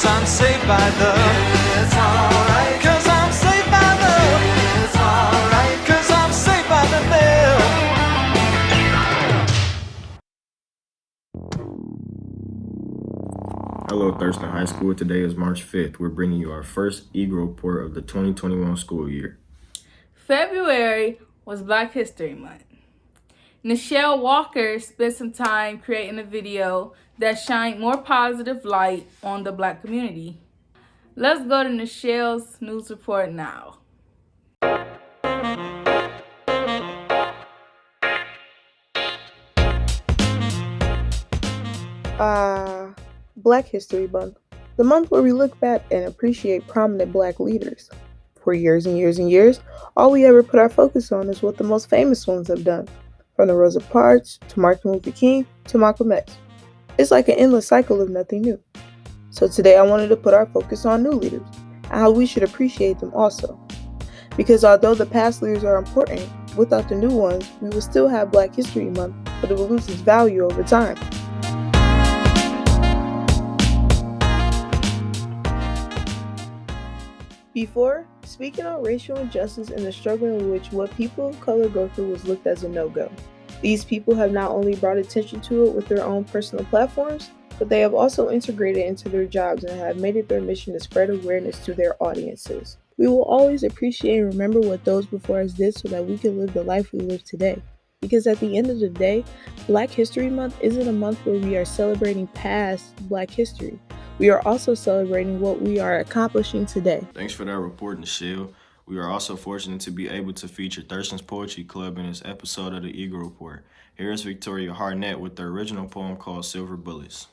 'cause I'm saved by love. It's alright, 'cause I'm saved by love. It's alright, 'cause I'm saved by the bell. Hello, Thurston High School. Today is March 5th. We're bringing you our first Eagle report of the 2021 school year. February was Black History Month. Nichelle Walker spent some time creating a video that shined more positive light on the Black community. Let's go to Nichelle's news report now. Black History Month, the month where we look back and appreciate prominent Black leaders. For years and years and years, all we ever put our focus on is what the most famous ones have done, from the Rosa Parks to Martin Luther King to Malcolm X. It's like an endless cycle of nothing new. So today I wanted to put our focus on new leaders and how we should appreciate them also. Because although the past leaders are important, without the new ones, we would still have Black History Month, but it will lose its value over time. Before, speaking on racial injustice and the struggle in which what people of color go through was looked as a no-go. These people have not only brought attention to it with their own personal platforms, but they have also integrated it into their jobs and have made it their mission to spread awareness to their audiences. We will always appreciate and remember what those before us did so that we can live the life we live today. Because at the end of the day, Black History Month isn't a month where we are celebrating past Black history. We are also celebrating what we are accomplishing today. Thanks for that report, Nichelle. We are also fortunate to be able to feature Thurston's Poetry Club in this episode of the Eagle Report. Here is Victoria Harnett with the original poem called Silver Bullets.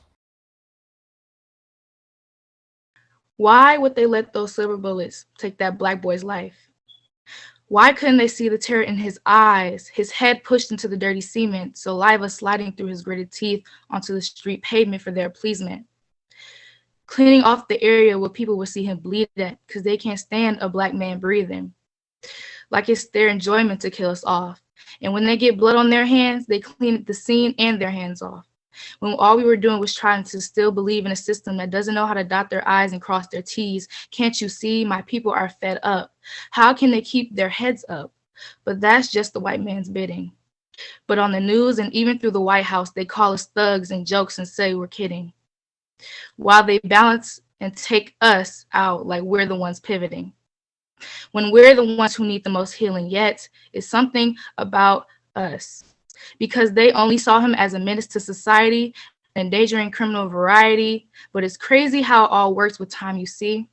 Why would they let those silver bullets take that Black boy's life? Why couldn't they see the terror in his eyes, his head pushed into the dirty cement, saliva sliding through his gritted teeth onto the street pavement for their pleasement? Cleaning off the area where people would see him bleed at because they can't stand a Black man breathing. Like it's their enjoyment to kill us off. And when they get blood on their hands, they clean the scene and their hands off. When all we were doing was trying to still believe in a system that doesn't know how to dot their I's and cross their T's. Can't you see? My people are fed up. How can they keep their heads up? But that's just the white man's bidding. But on the news and even through the White House, they call us thugs and jokes and say we're kidding. While they balance and take us out like we're the ones pivoting. When we're the ones who need the most healing, yet it's something about us. Because they only saw him as a menace to society, endangering criminal variety. But it's crazy how it all works with time, you see.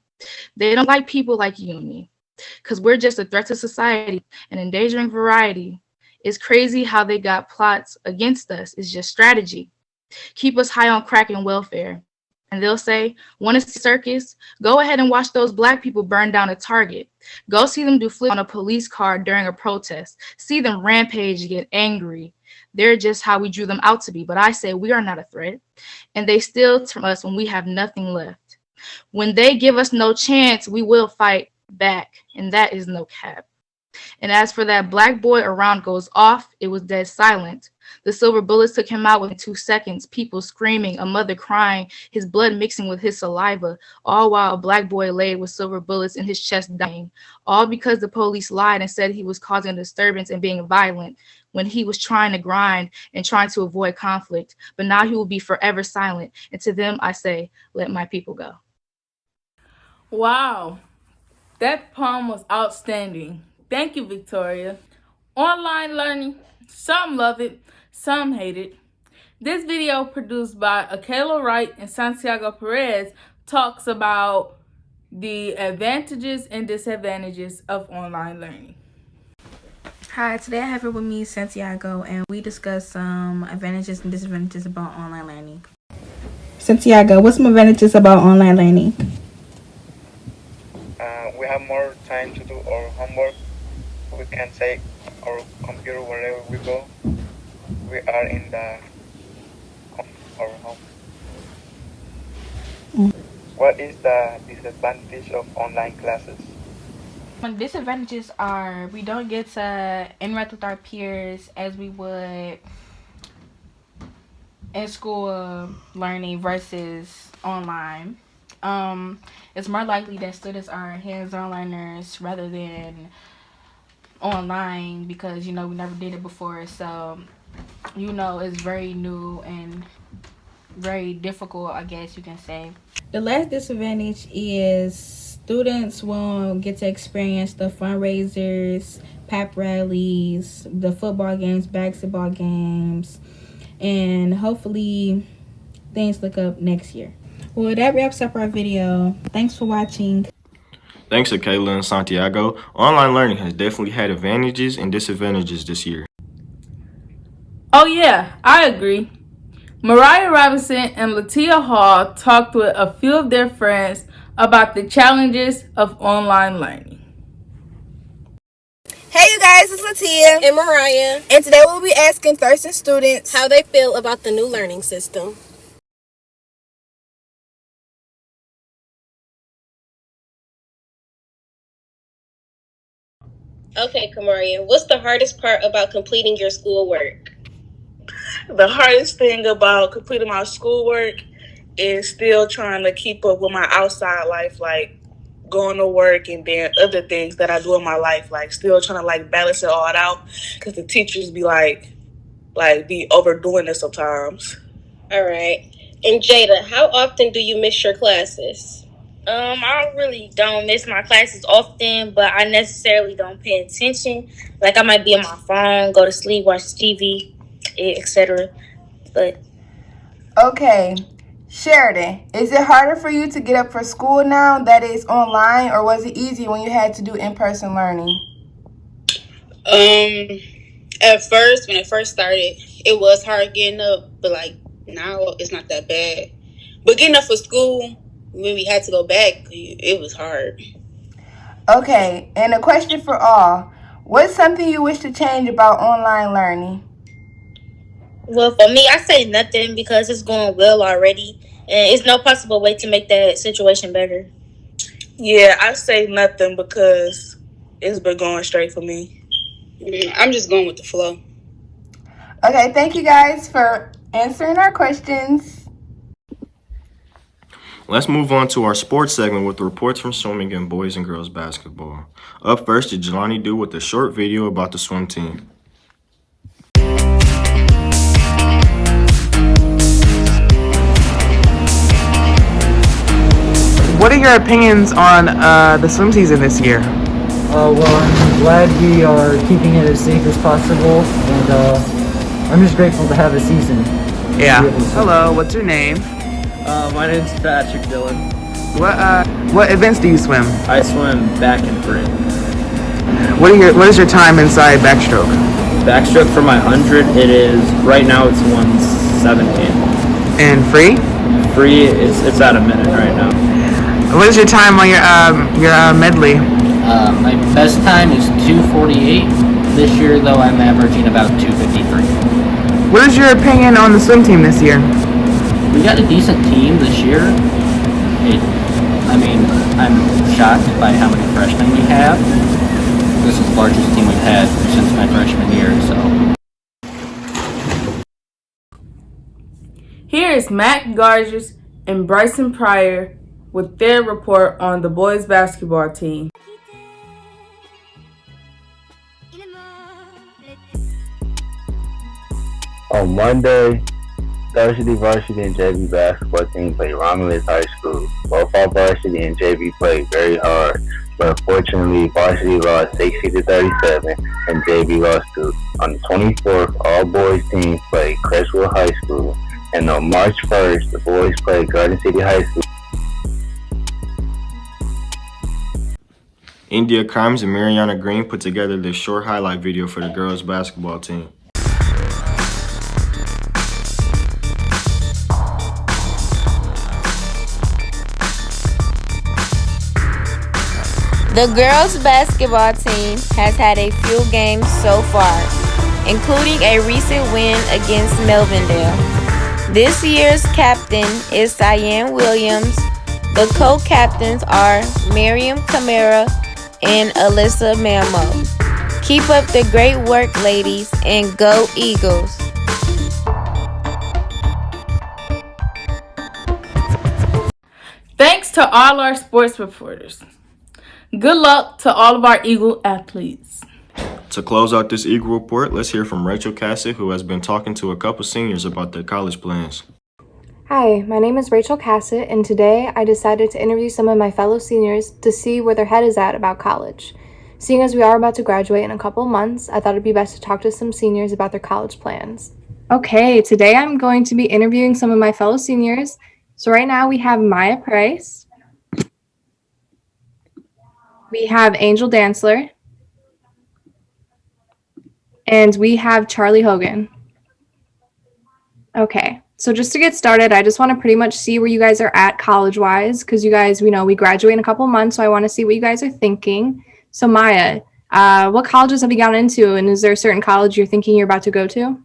They don't like people like you and me, because we're just a threat to society and endangering variety. It's crazy how they got plots against us. It's just strategy. Keep us high on crack and welfare. And they'll say, want to see circus? Go ahead and watch those Black people burn down a Target. Go see them do flip on a police car during a protest. See them rampage, get angry. They're just how we drew them out to be. But I say we are not a threat. And they steal from us when we have nothing left. When they give us no chance, we will fight back. And that is no cap. And as for that Black boy, a round goes off. It was dead silent. The silver bullets took him out within 2 seconds. People screaming, a mother crying, his blood mixing with his saliva, all while a Black boy laid with silver bullets in his chest dying. All because the police lied and said he was causing a disturbance and being violent when he was trying to grind and trying to avoid conflict. But now he will be forever silent. And to them I say, let my people go. Wow, that poem was outstanding. Thank you, Victoria. Online learning, some love it, some hate it. This video, produced by Akela Wright and Santiago Perez, talks about the advantages and disadvantages of online learning. Hi, today I have here with me Santiago, and we discuss some advantages and disadvantages about online learning. Santiago, what's some advantages about online learning? We have more time to do our homework. We can take our computer wherever we go. We are in the of our home. What is the disadvantage of online classes? Disadvantages are we don't get to interact with our peers as we would in school learning versus online. It's more likely that students are hands-on learners rather than online because, we never did it before. So, it's very new and very difficult, I guess you can say. The last disadvantage is students won't get to experience the fundraisers, pep rallies, the football games, basketball games, and hopefully things look up next year. Well, that wraps up our video. Thanks for watching. Thanks to Kayla and Santiago. Online learning has definitely had advantages and disadvantages this year. Oh yeah, I agree. Mariah Robinson and Latia Hall talked with a few of their friends about the challenges of online learning. Hey you guys, it's Latia and Mariah, and today we'll be asking Thurston students how they feel about the new learning system. Okay, Kamaria, what's the hardest part about completing your schoolwork? The hardest thing about completing my schoolwork is still trying to keep up with my outside life, like going to work and then other things that I do in my life, like still trying to like balance it all out because the teachers be be overdoing it sometimes. All right. And Jada, how often do you miss your classes? I really don't miss my classes often, but I necessarily don't pay attention. Like I might be on my phone, go to sleep, watch TV, etc. But Okay, Sheridan, is it harder for you to get up for school now that it's online, or was it easier when you had to do in-person learning? At first, when it first started, it was hard getting up, but now it's not that bad. But getting up for school, when we had to go back, it was hard. Okay, and a question for all. What's something you wish to change about online learning? well, for me, I say nothing because it's going well already, and it's no possible way to make that situation better. Yeah, I say nothing because it's been going straight for me. I'm just going with the flow. Okay, thank you guys for answering our questions. Let's move on to our sports segment with reports from swimming and boys and girls basketball. Up first is Jelani Du with a short video about the swim team. What are your opinions on the swim season this year? Well, I'm glad we are keeping it as safe as possible, and I'm just grateful to have a season. Yeah. Hello, what's your name? My name's Patrick Dillon. What events do you swim? I swim back and free. What is your time inside backstroke? Backstroke for my 100, right now it's 1:17. And free? Free, it's at a minute right now. What is your time on your medley? My best time is 2:48. This year, though, I'm averaging about 2:53. What is your opinion on the swim team this year? We got a decent team this year. I'm shocked by how many freshmen we have. This is the largest team we've had since my freshman year, so. Here is Matt Garges and Bryson Pryor with their report on the boys basketball team. On Monday, varsity and JV basketball team played Romulus High School. Both our varsity and JV played very hard, but unfortunately varsity lost 60-37 and JV lost 2. On the 24th, all boys teams played Crestwood High School, and on March 1st, the boys played Garden City High School. India Crimes and Mariana Green put together this short highlight video for the girls basketball team. The girls' basketball team has had a few games so far, including a recent win against Melvindale. This year's captain is Cyan Williams. The co-captains are Miriam Camara and Alyssa Mamo. Keep up the great work, ladies, and go Eagles! Thanks to all our sports reporters. Good luck to all of our Eagle athletes. To close out this Eagle Report, let's hear from Rachel Cassett, who has been talking to a couple seniors about their college plans. Hi, my name is Rachel Cassett, and today I decided to interview some of my fellow seniors to see where their head is at about college. Seeing as we are about to graduate in a couple months, I thought it'd be best to talk to some seniors about their college plans. Okay, today I'm going to be interviewing some of my fellow seniors. So right now we have Maya Price. We have Angel Dantzler. And we have Charlie Hogan. Okay, so just to get started, I just want to pretty much see where you guys are at college-wise, because you guys, we graduate in a couple months, so I want to see what you guys are thinking. So Maya, what colleges have you gotten into, and is there a certain college you're thinking you're about to go to?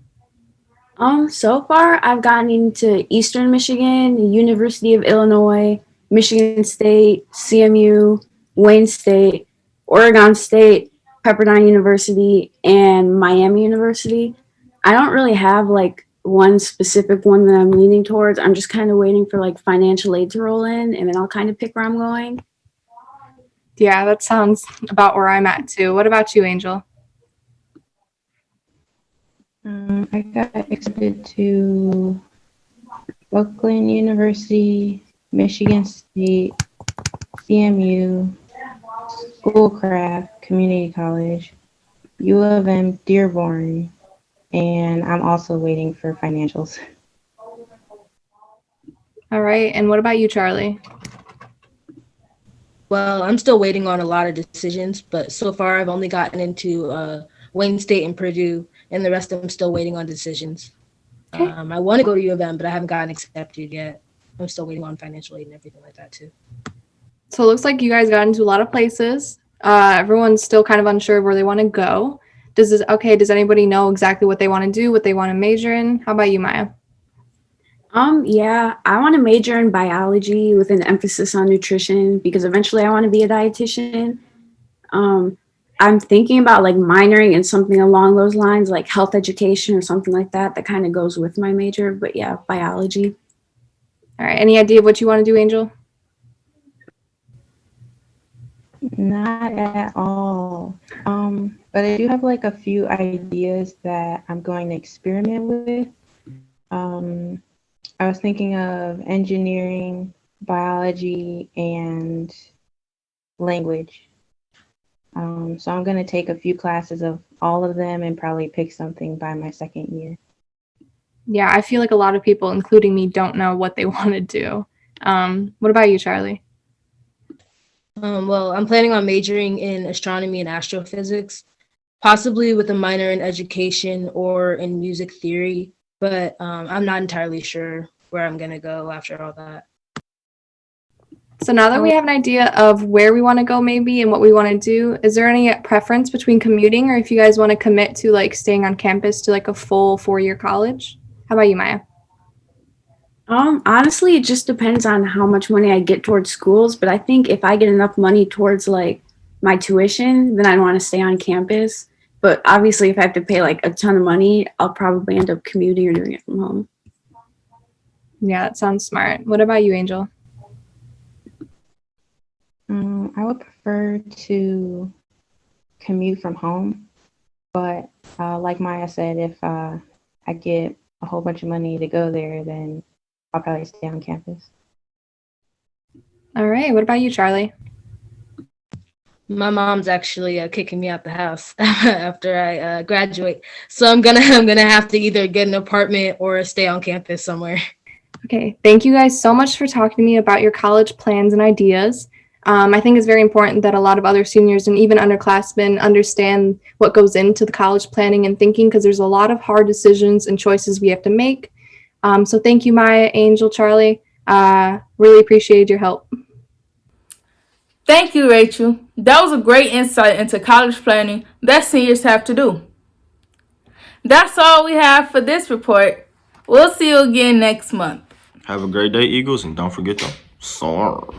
So far, I've gotten into Eastern Michigan, University of Illinois, Michigan State, CMU, Wayne State, Oregon State, Pepperdine University, and Miami University. I don't really have like one specific one that I'm leaning towards. I'm just kind of waiting for like financial aid to roll in, and then I'll kind of pick where I'm going. Yeah, that sounds about where I'm at too. What about you, Angel? I got accepted to Oakland University, Michigan State, CMU, Schoolcraft Community College, U of M Dearborn, and I'm also waiting for financials. All right, and what about you, Charlie? Well, I'm still waiting on a lot of decisions, but so far I've only gotten into Wayne State and Purdue, and the rest I'm still waiting on decisions. Okay. I want to go to U of M, but I haven't gotten accepted yet. I'm still waiting on financial aid and everything like that too. So it looks like you guys got into a lot of places. Everyone's still kind of unsure of where they want to go. Does anybody know exactly what they want to do, what they want to major in? How about you, Maya? Yeah, I want to major in biology with an emphasis on nutrition because eventually I want to be a dietitian. I'm thinking about like minoring in something along those lines, like health education or something like that kind of goes with my major. But yeah, biology. All right. Any idea of what you want to do, Angel? Not at all. But I do have like a few ideas that I'm going to experiment with. I was thinking of engineering, biology, and language. So I'm going to take a few classes of all of them and probably pick something by my second year. Yeah, I feel like a lot of people, including me, don't know what they want to do. What about you, Charlie? Well, I'm planning on majoring in astronomy and astrophysics, possibly with a minor in education or in music theory, but I'm not entirely sure where I'm going to go after all that. So now that we have an idea of where we want to go maybe and what we want to do, is there any preference between commuting or if you guys want to commit to like staying on campus to like a full 4-year college? How about you, Maya? Honestly, it just depends on how much money I get towards schools, but I think if I get enough money towards like my tuition, then I want to stay on campus. But obviously if I have to pay like a ton of money, I'll probably end up commuting or doing it from home. Yeah, that sounds smart. What about you, Angel? I would prefer to commute from home, but like Maya said, if I get a whole bunch of money to go there, then I'll probably stay on campus. All right. What about you, Charlie? My mom's actually kicking me out the house after I graduate, so I'm gonna have to either get an apartment or stay on campus somewhere. Okay. Thank you guys so much for talking to me about your college plans and ideas. I think it's very important that a lot of other seniors and even underclassmen understand what goes into the college planning and thinking because there's a lot of hard decisions and choices we have to make. So thank you, Maya, Angel, Charlie. Really appreciated your help. Thank you, Rachel. That was a great insight into college planning that seniors have to do. That's all we have for this report. We'll see you again next month. Have a great day, Eagles, and don't forget to soar.